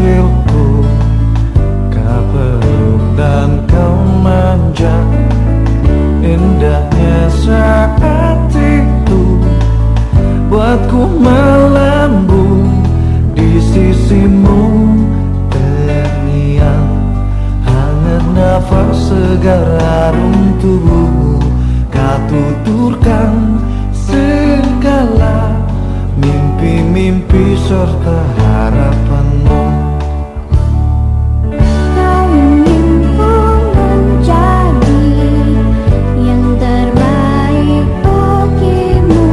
kecilku, kau peluk dan kau manja. Indahnya saat itu buatku melambung di sisimu. Terngiang hangat nafas segar harum tubuhmu. Kau tuturkan segala mimpi-mimpi serta harapanmu. Kau inginku menjadi yang terbaik bagimu.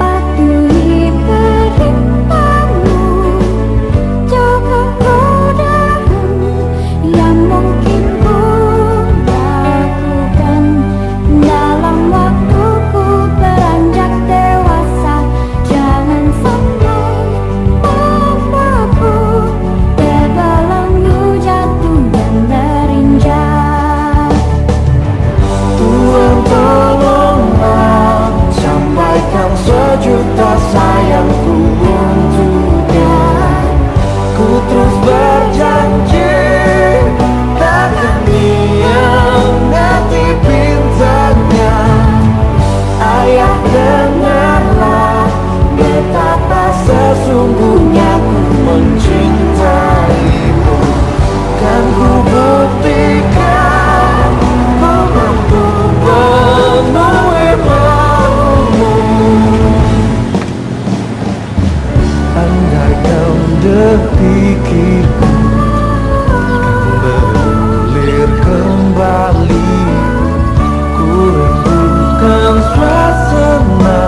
Patuhi perintahmu, jauhkan godaan yang mungkin ku lakukan dalam waktuku beranjak dewasa. Jangan sampai membuatku terbelenggu, jatuh dan terinjak. Tuhan tolonglah, sampaikan sejuta sayangku untuknya. Ku terus berjanji takkan hianati bintangnya. Ayah, dengarlah betapa sesungguhnya ku mencintaimu. Kan ku buktikan ku mampu penuhi maumu. Andaikan detik itu bergulir kembali, ku rindukan suasana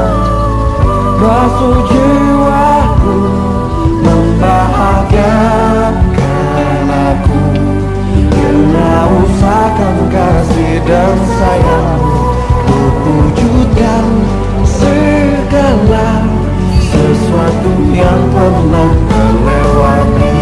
basuh jiwaku, membahagiakan aku. Kena usahakan kasih dan sayangmu, ku wujudkan segala sesuatu yang pernah terlewati.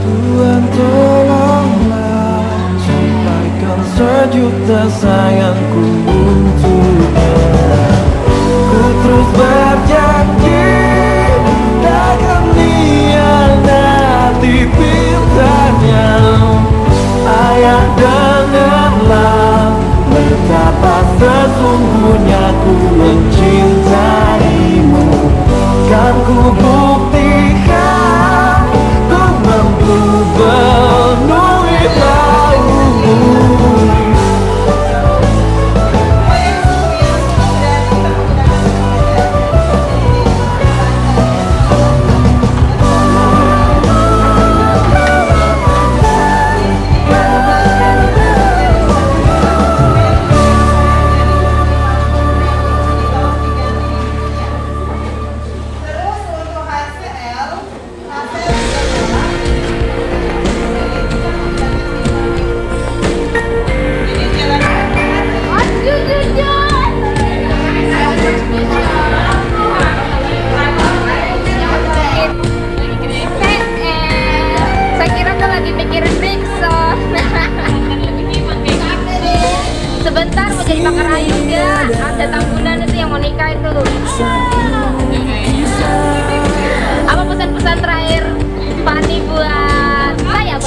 Tuhan tolonglah, sampaikan sejuta sayangku untuknya. Ku terus berjanji takkan hianati bintangnya. Ayah, dengarlah betapa sesungguhnya ku mencintaimu. Kan ku buktikan ku mampu penuhi maumu. Saya kira tuh lagi mikirin Dixon. Sebentar mau jadi bakar ayu enggak? Ada tambunan itu yang mau nikah itu. Apa pesan-pesan terakhir Fani buat saya?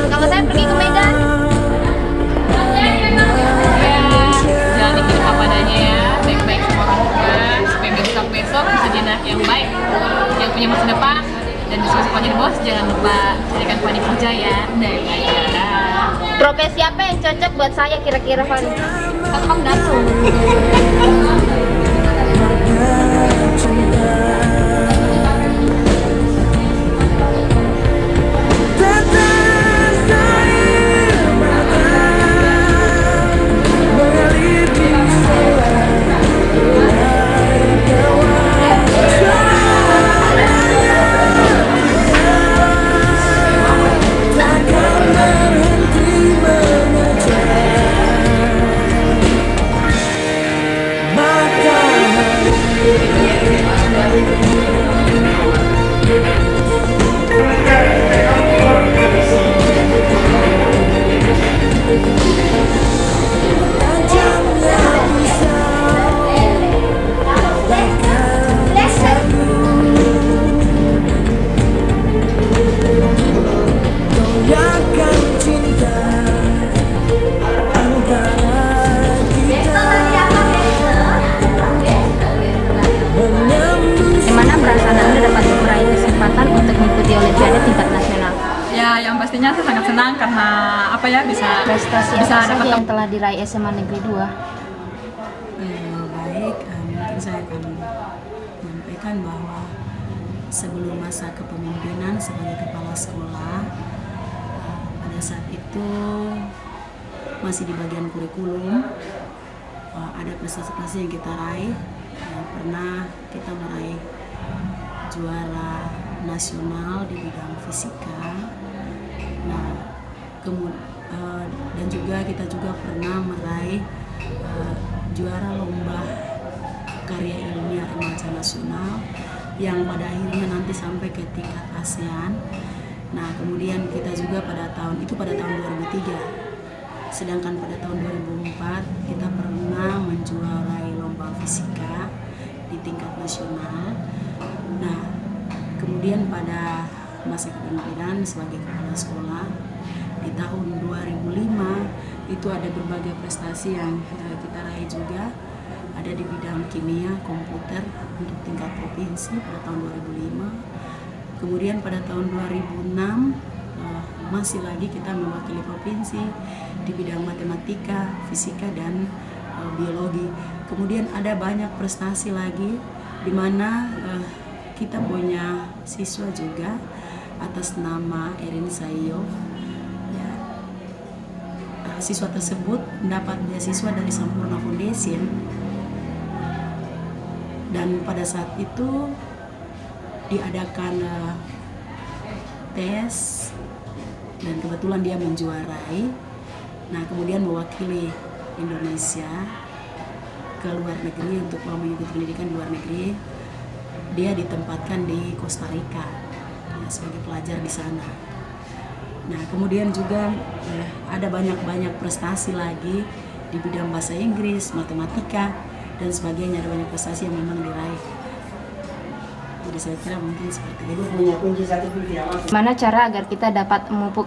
Kalau saya pergi ke Medan, Jangan hidup apa adanya ya, baik-baik sama orang tua, supaya besok-besok bisa jadi anak yang baik, yang punya masa depan. Dan besok-besok jadi bos, jangan lupa carikan Fani kerja ya. Dadah. profesi apa yang cocok buat saya kira-kira Fani? Satpam dapur. apa ya, bisa Prestasi bisa apa saja dapat yang telah diraih SMA Negeri 2? Baik, mungkin saya akan menyampaikan bahwa sebelum masa kepemimpinan sebagai kepala sekolah, pada saat itu masih di bagian kurikulum, ada prestasi-prestasi yang kita raih. Pernah kita meraih juara nasional di bidang fisika. Nah, dan juga kita juga pernah meraih juara lomba karya ilmiah remaja nasional yang pada akhirnya nanti sampai ke tingkat ASEAN. Nah, kemudian kita juga pada tahun 2003. Sedangkan pada tahun 2004 kita pernah menjuarai lomba fisika di tingkat nasional. Nah, kemudian pada masa kepemimpinan sebagai kepala sekolah di tahun 2005 itu ada berbagai prestasi yang kita raih juga. Ada di bidang kimia komputer untuk tingkat provinsi pada tahun 2005. Kemudian pada tahun 2006 masih lagi kita mewakili provinsi di bidang matematika, fisika, dan biologi. Kemudian ada banyak prestasi lagi di mana kita punya siswa juga atas nama Erin Sayo. Ya, siswa tersebut mendapat beasiswa dari Sampurna Foundation, dan pada saat itu diadakan tes dan kebetulan dia menjuarai. Nah, kemudian mewakili Indonesia ke luar negeri untuk mengikuti pendidikan di luar negeri. Dia ditempatkan di Costa Rica ya, sebagai pelajar di sana. Nah, kemudian juga ada banyak prestasi lagi di bidang bahasa Inggris, matematika, dan sebagainya. Ada banyak prestasi yang memang diraih. Jadi saya kira mungkin seperti itu. Gimana cara agar kita dapat memupuk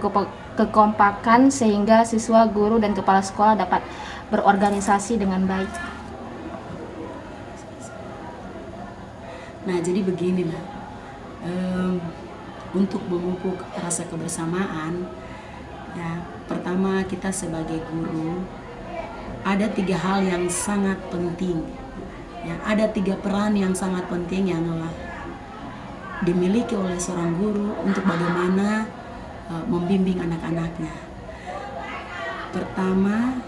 kekompakan sehingga siswa, guru, dan kepala sekolah dapat berorganisasi dengan baik? Nah, jadi begini Mbak, untuk memupuk rasa kebersamaan, ya pertama kita sebagai guru ada 3 hal yang sangat penting. Ya, ada 3 peran yang sangat penting yang dimiliki oleh seorang guru untuk bagaimana membimbing anak-anaknya. Pertama,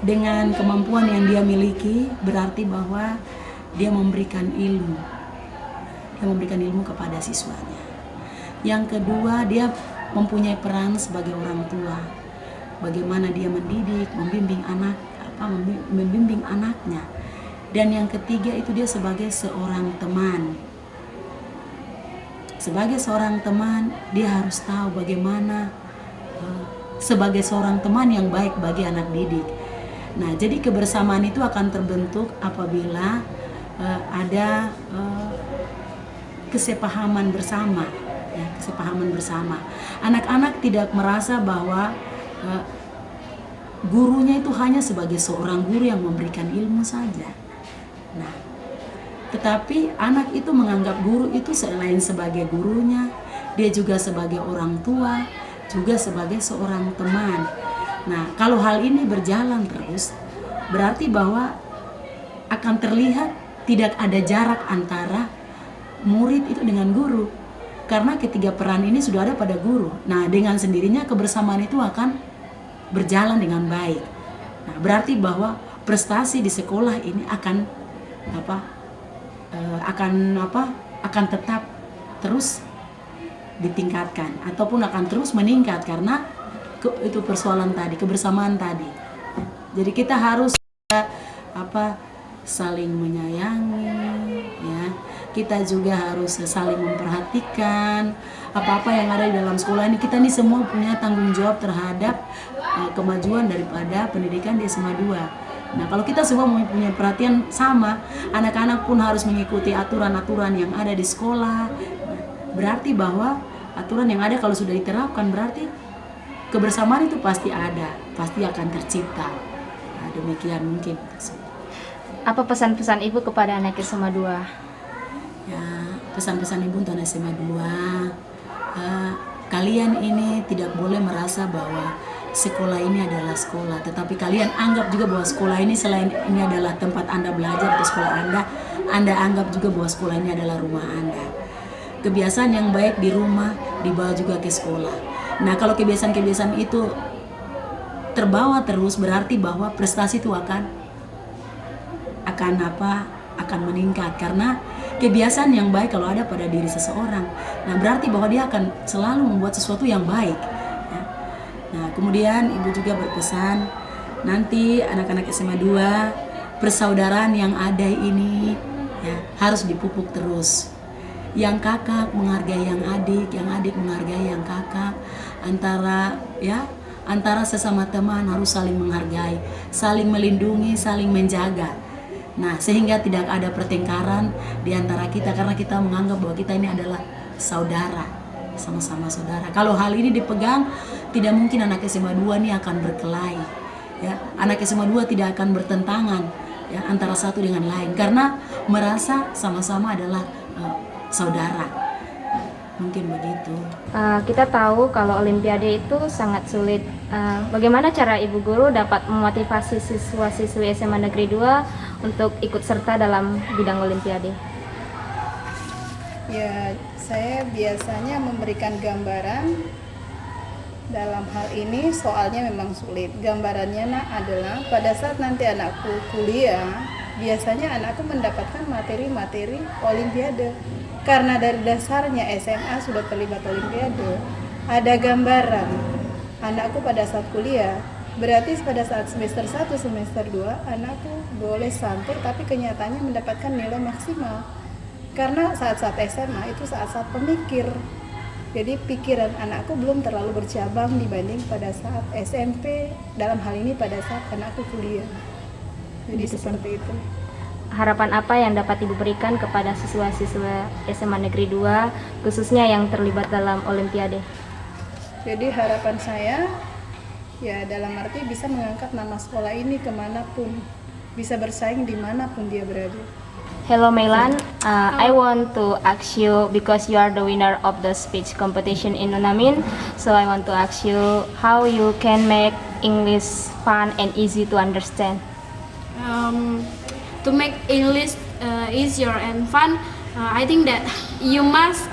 dengan kemampuan yang dia miliki berarti bahwa dia memberikan ilmu. Dia memberikan ilmu kepada siswanya. Yang kedua, dia mempunyai peran sebagai orang tua. Bagaimana dia mendidik, membimbing anaknya. Dan yang ketiga itu dia sebagai seorang teman. Sebagai seorang teman, dia harus tahu bagaimana sebagai seorang teman yang baik bagi anak didik. Nah, jadi kebersamaan itu akan terbentuk apabila ada kesepahaman bersama. Ya, kesepahaman bersama. Anak-anak tidak merasa bahwa gurunya itu hanya sebagai seorang guru yang memberikan ilmu saja. Nah, tetapi anak itu menganggap guru itu selain sebagai gurunya, dia juga sebagai orang tua, juga sebagai seorang teman. Nah, kalau hal ini berjalan terus, berarti bahwa akan terlihat tidak ada jarak antara murid itu dengan guru. Karena ketiga peran ini sudah ada pada guru. Nah, dengan sendirinya kebersamaan itu akan berjalan dengan baik. Nah, berarti bahwa prestasi di sekolah ini akan tetap terus ditingkatkan ataupun akan terus meningkat karena itu persoalan tadi, kebersamaan tadi. Jadi kita harus saling menyayangi, ya. Kita juga harus saling memperhatikan apa-apa yang ada di dalam sekolah ini. Kita ini semua punya tanggung jawab terhadap kemajuan daripada pendidikan di SMA 2. Nah, kalau kita semua mempunyai perhatian sama, anak-anak pun harus mengikuti aturan-aturan yang ada di sekolah. Berarti bahwa aturan yang ada kalau sudah diterapkan, berarti kebersamaan itu pasti ada, pasti akan tercipta. Nah, demikian mungkin. Apa pesan-pesan Ibu kepada anak SMA 2? Ya, pesan-pesan Ibu untuk anak SMA 2, kalian ini tidak boleh merasa bahwa sekolah ini adalah sekolah, tetapi kalian anggap juga bahwa sekolah ini selain ini adalah tempat Anda belajar atau sekolah Anda anggap juga bahwa sekolah ini adalah rumah Anda. Kebiasaan yang baik di rumah dibawa juga ke sekolah. Nah, kalau kebiasaan-kebiasaan itu terbawa terus, berarti bahwa prestasi itu akan meningkat, karena kebiasaan yang baik kalau ada pada diri seseorang, nah berarti bahwa dia akan selalu membuat sesuatu yang baik. Nah, kemudian ibu juga berpesan, nanti anak-anak SMA 2, persaudaraan yang ada ini ya, harus dipupuk terus. Yang kakak menghargai yang adik menghargai yang kakak, antara sesama teman harus saling menghargai, saling melindungi, saling menjaga. Nah, sehingga tidak ada pertengkaran di antara kita, karena kita menganggap bahwa kita ini adalah saudara, sama-sama saudara. Kalau hal ini dipegang, tidak mungkin anak SMA 2 ini akan berkelahi. Ya, anak SMA 2 tidak akan bertentangan ya, antara satu dengan lain, karena merasa sama-sama adalah saudara. Mungkin begitu. Kita tahu kalau Olimpiade itu sangat sulit. Bagaimana cara Ibu Guru dapat memotivasi siswa-siswi SMA Negeri 2 untuk ikut serta dalam bidang Olimpiade? Ya, saya biasanya memberikan gambaran. Dalam hal ini soalnya memang sulit. Gambarannya adalah pada saat nanti anakku kuliah, biasanya anakku mendapatkan materi-materi Olimpiade. Karena dari dasarnya SMA sudah terlibat Olimpiade, ada gambaran anakku pada saat kuliah. Berarti pada saat semester 1, semester 2, anakku boleh santai, tapi kenyataannya mendapatkan nilai maksimal. Karena saat-saat SMA itu saat-saat pemikir. Jadi pikiran anakku belum terlalu bercabang dibanding pada saat SMP, dalam hal ini pada saat anakku kuliah. Jadi seperti itu. Harapan apa yang dapat Ibu berikan kepada siswa-siswa SMA Negeri 2, khususnya yang terlibat dalam Olimpiade? Jadi harapan saya, ya dalam arti bisa mengangkat nama sekolah ini kemanapun, bisa bersaing dimanapun dia berada. Hello Mailan, I want to ask you, because you are the winner of the speech competition in UNAMIN, so I want to ask you how you can make English fun and easy to understand. To make English easier and fun, I think that you must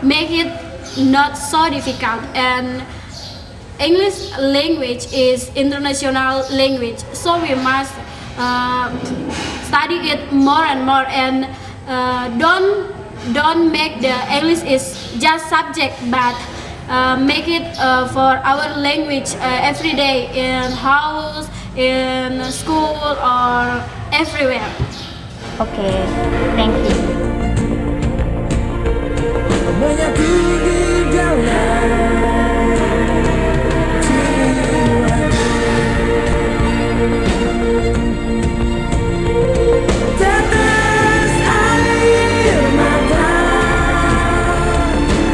make it not so difficult. And English language is international language, so we must study it more and more. And don't make the English is just subject, but make it for our language every day in house, in school, or everywhere. Okay, thank you. Menyatu di dalam tetes air mata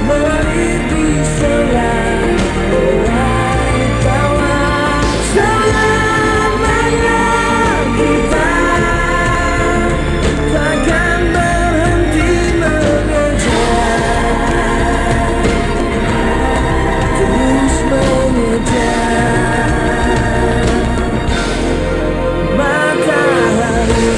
mengalir di selai kawan. Selamanya kita takkan berhenti mengejar, terus mengejar matahari.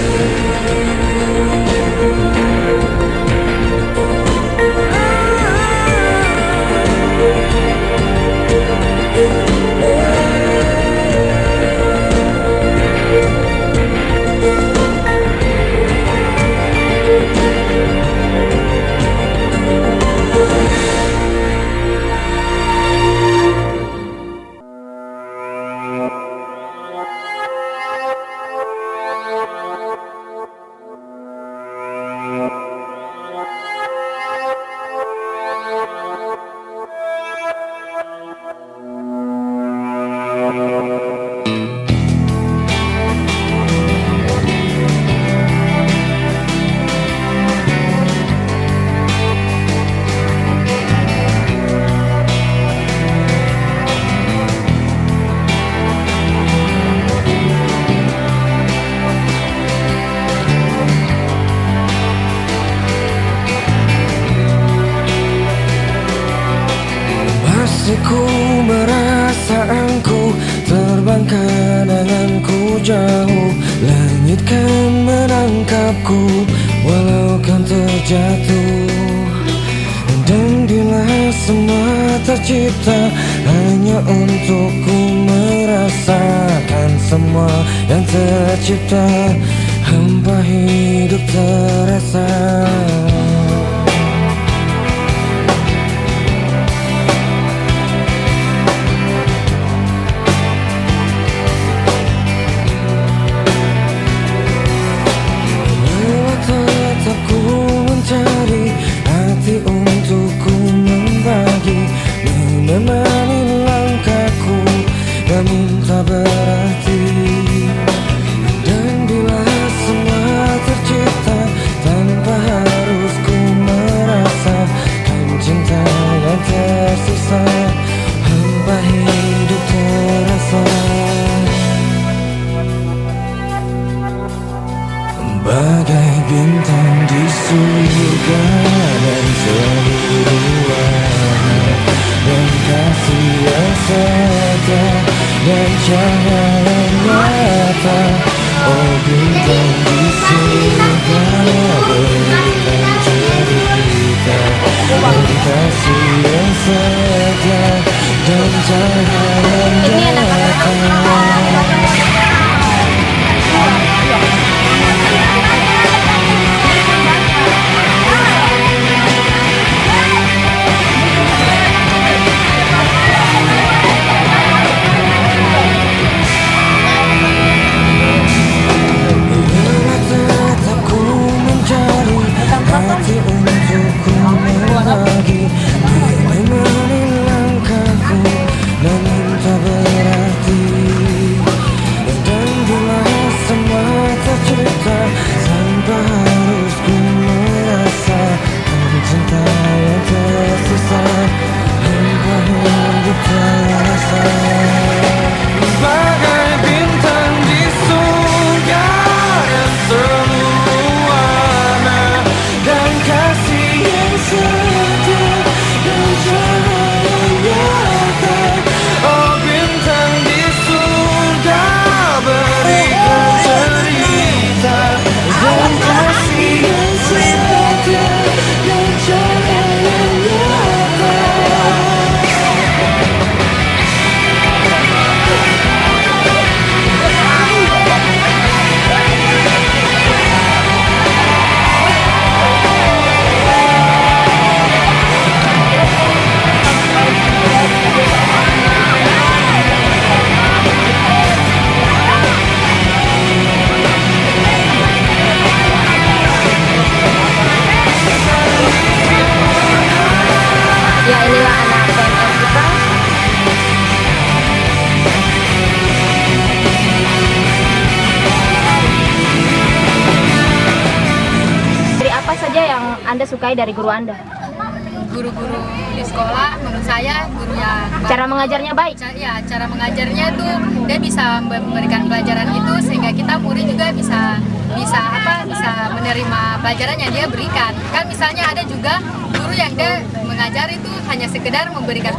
Aku merasa engkau terbang kenanganku jauh. Langit kan menangkapku walau kan terjatuh. Dan bila semua tercipta hanya untukku merasakan semua yang tercipta, hampa hidup terasa. Tetap ku mencari hati untukku membagi, menemani langkahku namun tak berarti. Dan bila semua tercipta tanpa harus ku merasakan cinta yang tersisa, hampa hidup terasa. Bagai bintang di surga dan seluruh warna, dan kasih yang setia dan cahaya nyata. Oh bintang di surga berikan cerita, dan kasih yang setia dan cahaya nyata. Hati untukku membagi, menemani langkahku namun tak berarti. Dan bila semua tercipta tanpa harus ku merasakan cinta yang tersisa, hampa hidup terasa. Bagai bintang di surga dan seluruh warna, dan kasih yang setia dan cahaya nyata. Oh bintang di surga berikan cerita, dan kasih yang setia dan cahaya nyata. Ya inilah anak PNS kita. Dari apa saja yang Anda sukai dari guru Anda? Guru-guru di sekolah menurut saya guru yang Cara mengajarnya baik? ya cara mengajarnya tuh dia bisa memberikan pelajaran itu sehingga kita murid juga bisa menerima pelajaran yang dia berikan. Kan misalnya ada juga guru yang dia mengajar itu hanya sekedar memberikan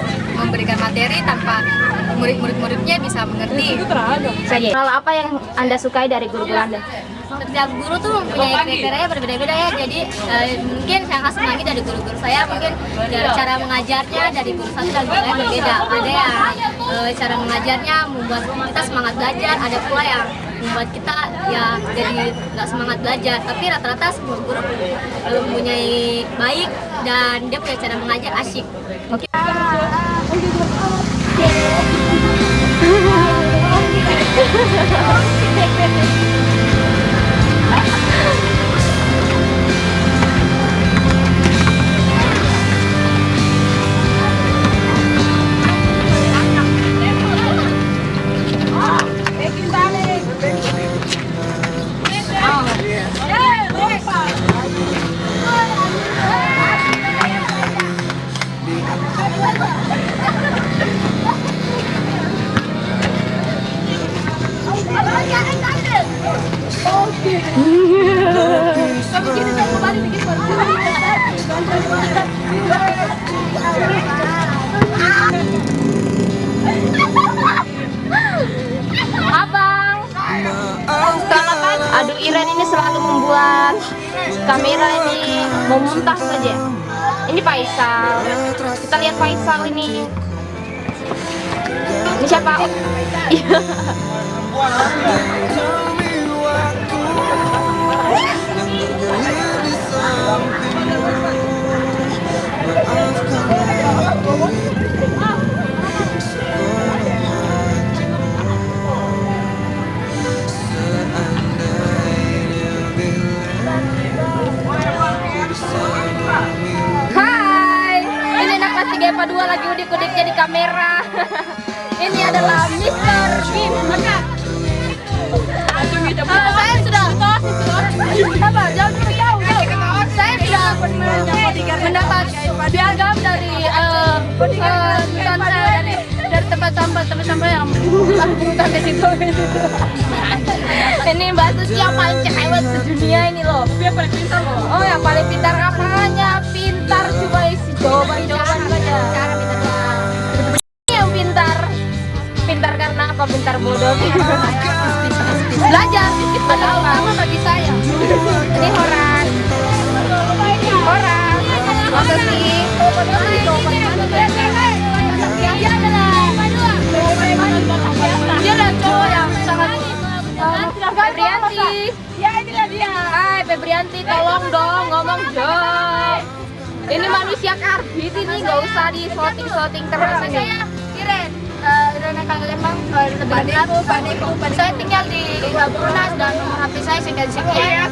materi tanpa murid-muridnya bisa mengerti. Saja. Hal apa yang Anda sukai dari guru-guru Anda? Setiap guru tuh mempunyai kriteria berbeda-beda ya, jadi mungkin saya kasih lagi dari guru-guru saya, mungkin cara mengajarnya dari guru satu dan guru lain berbeda. Ada yang cara mengajarnya membuat kita semangat belajar, ada pula yang membuat kita ya jadi nggak semangat belajar. Tapi rata-rata semua guru mempunyai baik dan dia punya cara mengajar asyik. Oke. kamera ini mau muntah saja. Ini Faisal. Kita lihat Faisal ini. Ini siapa? Iya. Hai, ini anak kelas 3 IPA 2 lagi udik-udiknya di kamera. Ini adalah Mr. Bim. Saya sudah apa? Jauh. Saya sudah mendapat piagam dari dari tempat sampah yang bukan di situ. Ini Mbak Susi yang paling cerewet sedunia ini loh. Dia paling pintar loh. Oh, yang paling pintar apanya? Pintar, coba isi jawaban saja. Yang pintar karena apa? Pintar bodoh. Belajar sedikit sama bagi saya. Ini orang. Apa sih? Dia adalah cowok yang sangat Febrianti. Ya, inilah dia. Hai Febrianti, tolong dong ngomong dong. Ini manusia karbit ini, nggak usah di sloting terus ini. Saya Kiren, Rena Lembang, Padeku. Saya tinggal di Brunas dan nomor HP saya sekian.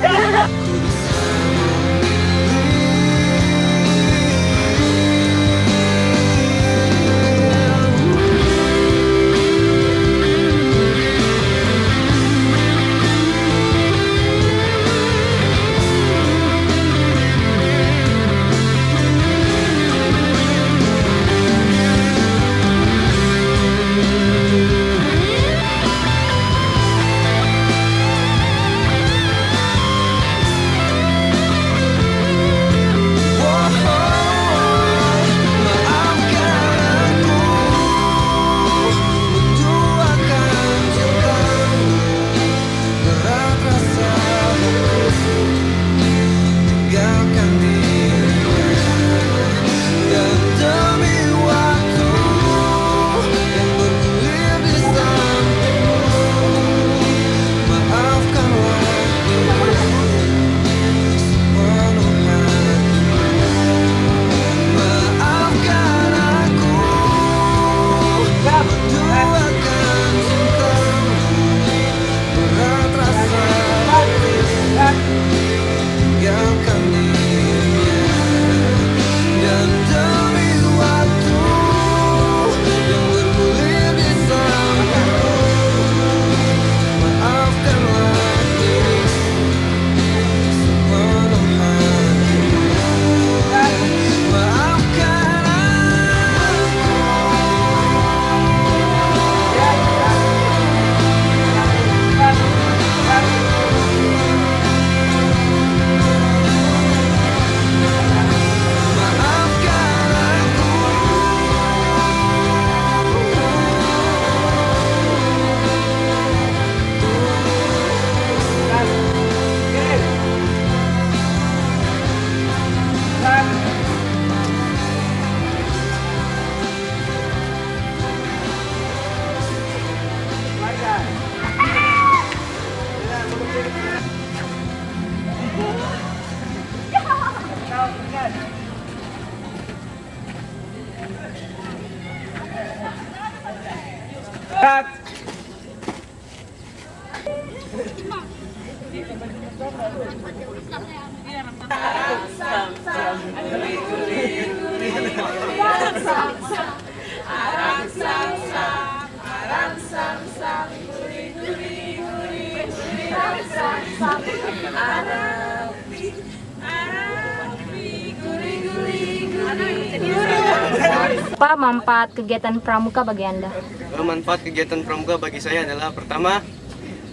Apa manfaat kegiatan pramuka bagi Anda? Manfaat kegiatan pramuka bagi saya adalah pertama,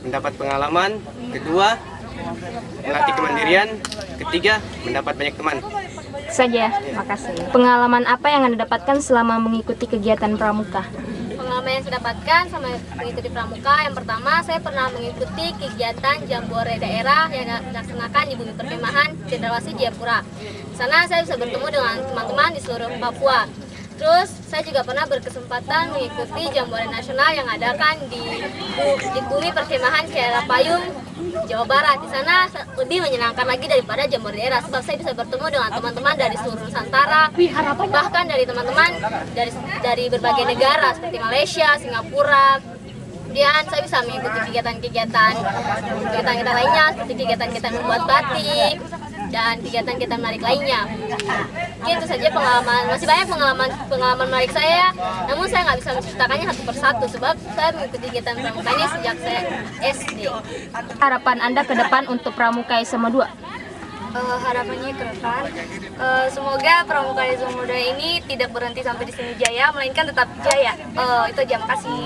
mendapat pengalaman, kedua, melatih kemandirian, ketiga, mendapat banyak teman. Saja, makasih. Pengalaman apa yang Anda dapatkan selama mengikuti kegiatan pramuka? Pengalaman pengalaman yang saya dapatkan sama mengikuti pramuka, yang pertama saya pernah mengikuti kegiatan Jambore daerah yang dilaksanakan di Bumi Perkemahan Cendrawasih Jayapura. Di sana saya bisa bertemu dengan teman-teman di seluruh Papua. Terus saya juga pernah berkesempatan mengikuti Jambore nasional yang adakan di Bumi Perkemahan Payung, Jawa Barat. Di sana lebih menyenangkan lagi daripada Jambore daerah sebab saya bisa bertemu dengan teman-teman dari seluruh Nusantara, bahkan dari teman-teman dari berbagai negara seperti Malaysia, Singapura. Kemudian saya bisa mengikuti kegiatan lainnya seperti kegiatan membuat batik dan kegiatan menarik lainnya. Mungkin itu saja pengalaman, masih banyak pengalaman menarik saya, namun saya nggak bisa menceritakannya satu persatu sebab saya mengikuti kegiatan pramuka ini sejak saya SD. Harapan Anda ke depan untuk Pramuka SMA 2? Harapannya ke depan, semoga Pramuka SMA 2 ini tidak berhenti sampai di sini jaya, melainkan tetap jaya. Itu aja, makasih.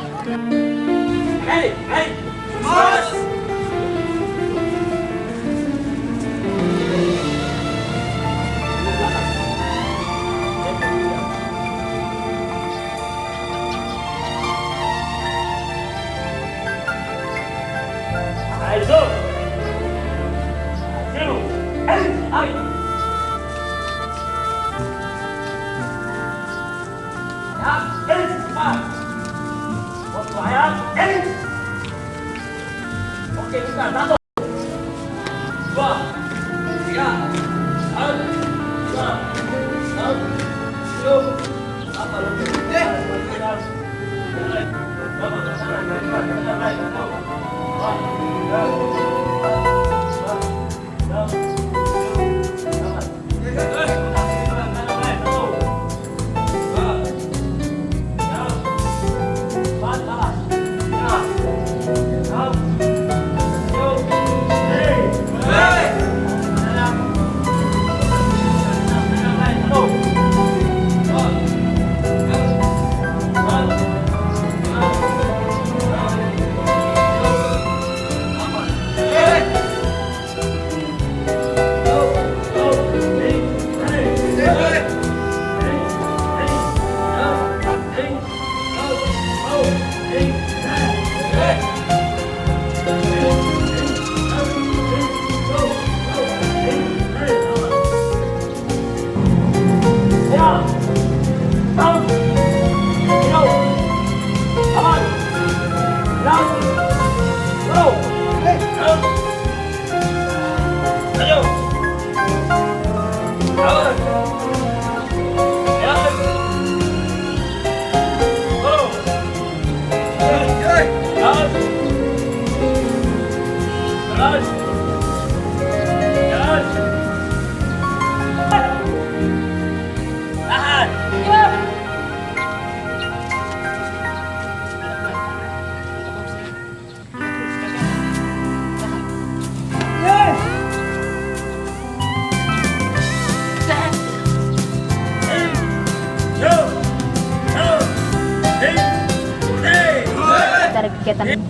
Dari kegiatan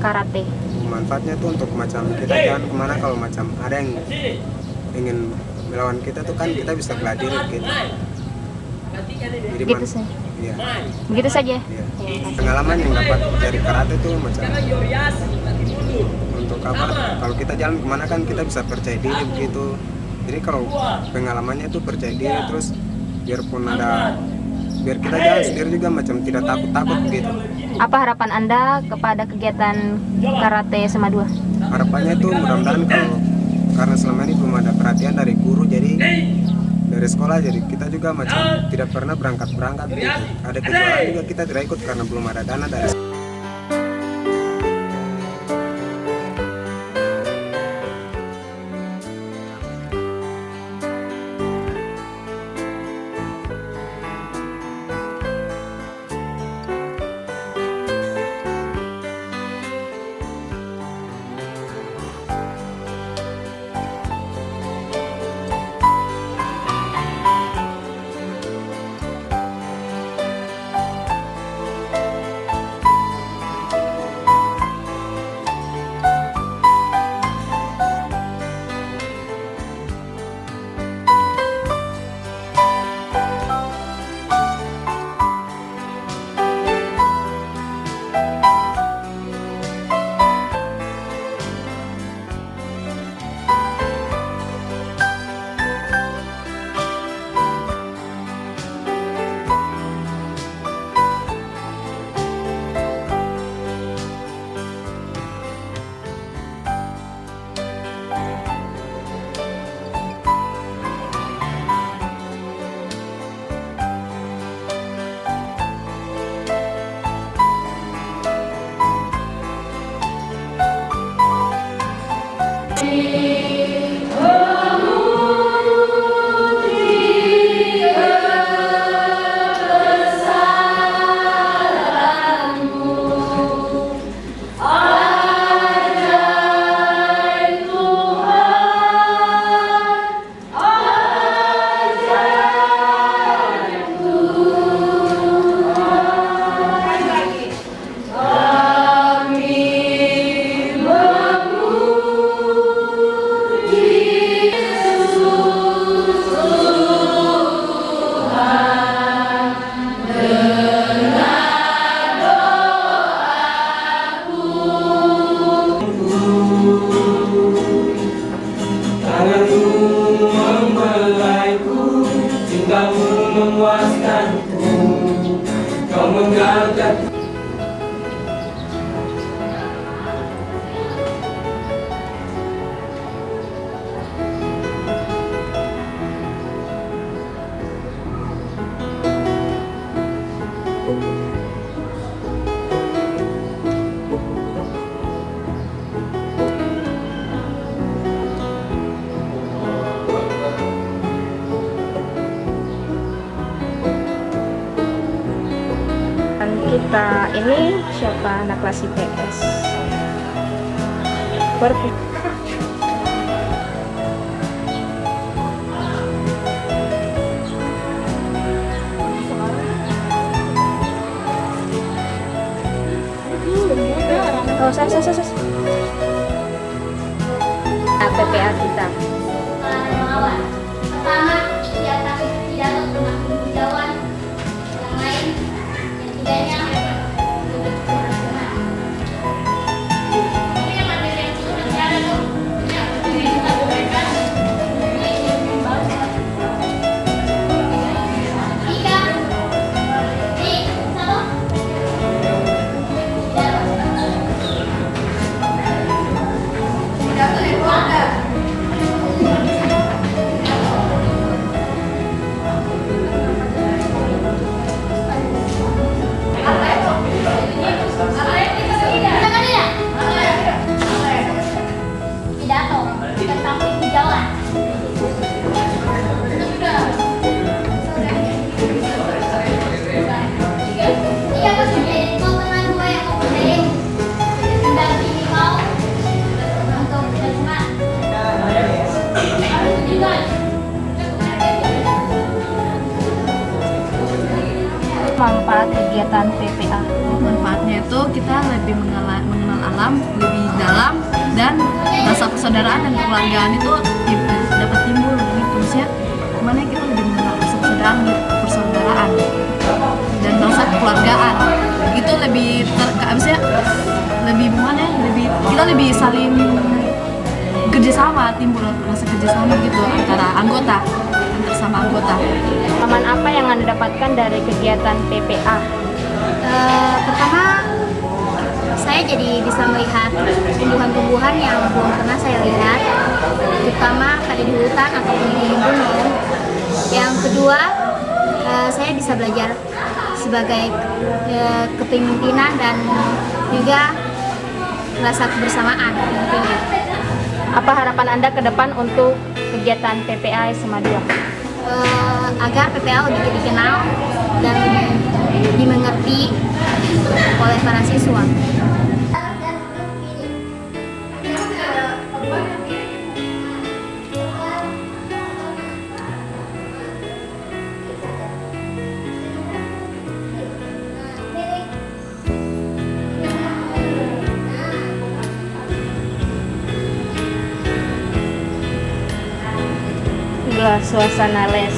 karate. Manfaatnya tuh untuk macam kita jangan kemana kalau macam ada yang ingin melawan kita tuh kan kita bisa bela diri gitu. Jadi Begitu saja. Iya. Begitu saja. Iya. Pengalaman yang dapat dari karate tuh macam untuk apa? Kalau kita jalan kemana kan kita bisa percaya diri begitu. Jadi kalau pengalamannya tuh percaya diri terus biar kita jalan sendiri juga macam tidak takut gitu. Apa harapan Anda kepada kegiatan karate SMA 2? Harapannya tuh mudah-mudahan karena selama ini belum ada perhatian dari guru jadi dari sekolah jadi kita juga macam tidak pernah berangkat gitu. Ada kejuaraan juga kita tidak ikut karena belum ada dana dari Dan kita ini siapa anak kelas IPS. Oh, saya. PPA kita. Pertama, kegiatan pidato tentang hijauan. Yang lain, yang tiganya manfaat kegiatan PPA. Manfaatnya itu kita lebih mengenal alam lebih dalam, dan rasa persaudaraan dan kekeluargaan itu dapat timbul gitu. Maksudnya gimana kita lebih mengenal rasa persaudaraan dan rasa kekeluargaan itu lebih lebih gimana ya, kita lebih saling kerjasama, timbul rasa kerjasama gitu antara sama anggota. Pengalaman apa yang Anda dapatkan dari kegiatan PPA? Pertama, saya jadi bisa melihat tumbuhan-tumbuhan yang belum pernah saya lihat, terutama pada di hutan ataupun di gunung. Yang kedua, saya bisa belajar sebagai kepemimpinan dan juga rasa kebersamaan. Apa harapan Anda ke depan untuk kegiatan PPA SMA 2? Agar PPA lebih dikenal dan dimengerti oleh para siswa. Inilah suasana les.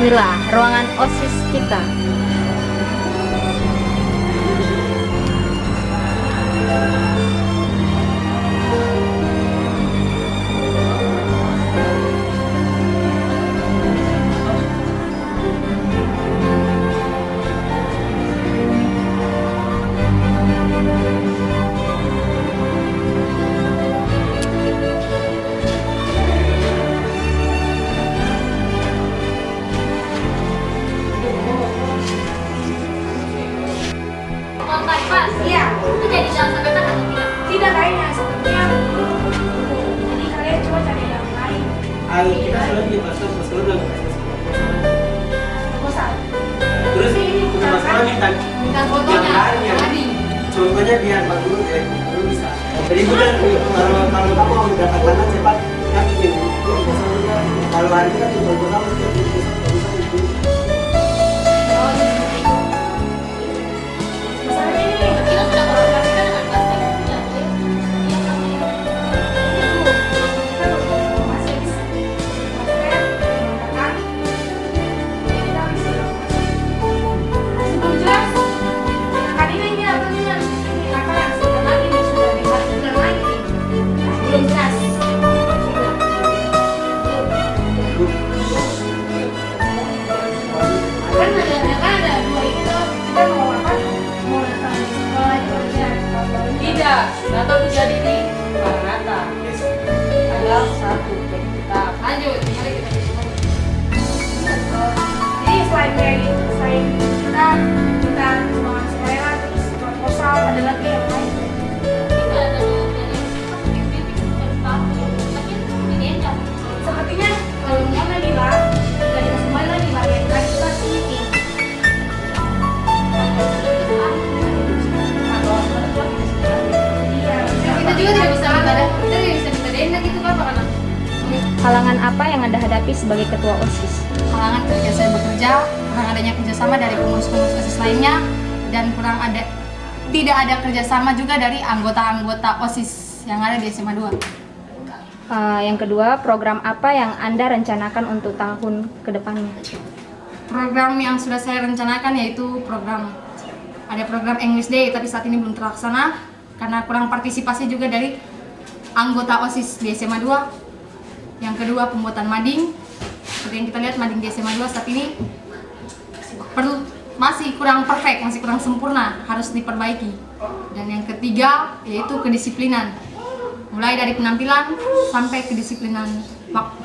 Inilah ruangan OSIS kita. Iya, itu jadi jangan sampai atau tidak? Tidak kayaknya, sepertinya. Jadi kalian coba cari yang lain. Kita sudah di masalah Bosan. terus masalah Bukan fotonya, tadi. contohnya biar Pak Guru bisa. Jadi bukan kalau kamu mau mendapatkan cepat kan bikin. Kalau hari ini kan contoh kamu Masalahnya ini, Kita sudah komunikasikan dengan Mas Teh. masih bisa. Kan? Kita bisa. Masih belum jelas. Kan ini artinya silakan sudah lagi nih, sudah dimasukkan lagi nih. Belum jelas. Kan ada dua ini tuh, kita mau apa? Mau datang ke sekolah juga. Tidak, Natal terjadi di Maranatha. Tanggal 1. Jadi kita lanjut. Mari kita diskusi. Jadi selain kayak gitu, selain kita ruangan sekolah, terus proposal, ada lagi yang lain. Kita ada dari bimbing. Sepertinya kalau Mona bilang, dari semua lagi bagian kan kita meeting. Iya, Kita juga tidak bisa minta, kita tidak bisa minta denda gitu kan karena Halangan apa yang Anda hadapi sebagai ketua OSIS? halangan ketika saya bekerja, kurang adanya kerjasama dari pengurus-pengurus OSIS lainnya, dan tidak ada kerjasama juga dari anggota-anggota OSIS yang ada di SMA 2. Yang kedua, program apa yang Anda rencanakan untuk tahun ke depannya? Program yang sudah saya rencanakan yaitu ada program English Day, tapi saat ini belum terlaksana karena kurang partisipasi juga dari anggota OSIS di SMA 2. Yang kedua, pembuatan mading. Seperti yang kita lihat, mading di SMA 2 saat ini masih kurang perfect, masih kurang sempurna, harus diperbaiki. Dan yang ketiga, yaitu kedisiplinan. Mulai dari penampilan sampai kedisiplinan waktu.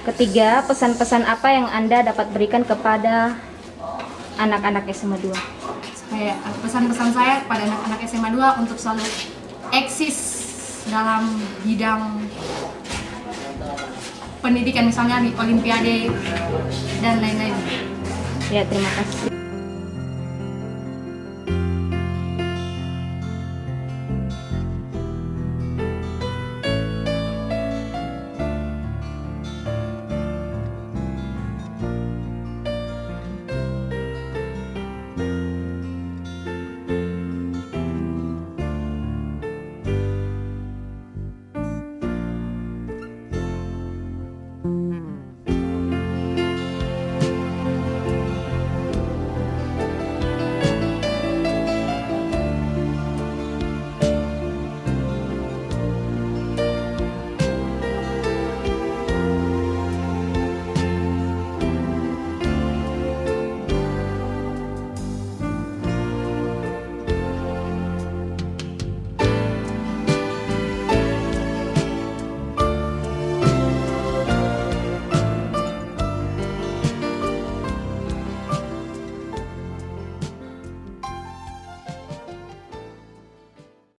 Ketiga, pesan-pesan apa yang Anda dapat berikan kepada anak-anak SMA 2? Pesan-pesan saya kepada anak-anak SMA 2 untuk selalu eksis dalam bidang pendidikan, misalnya di olimpiade dan lain-lain. Ya, terima kasih.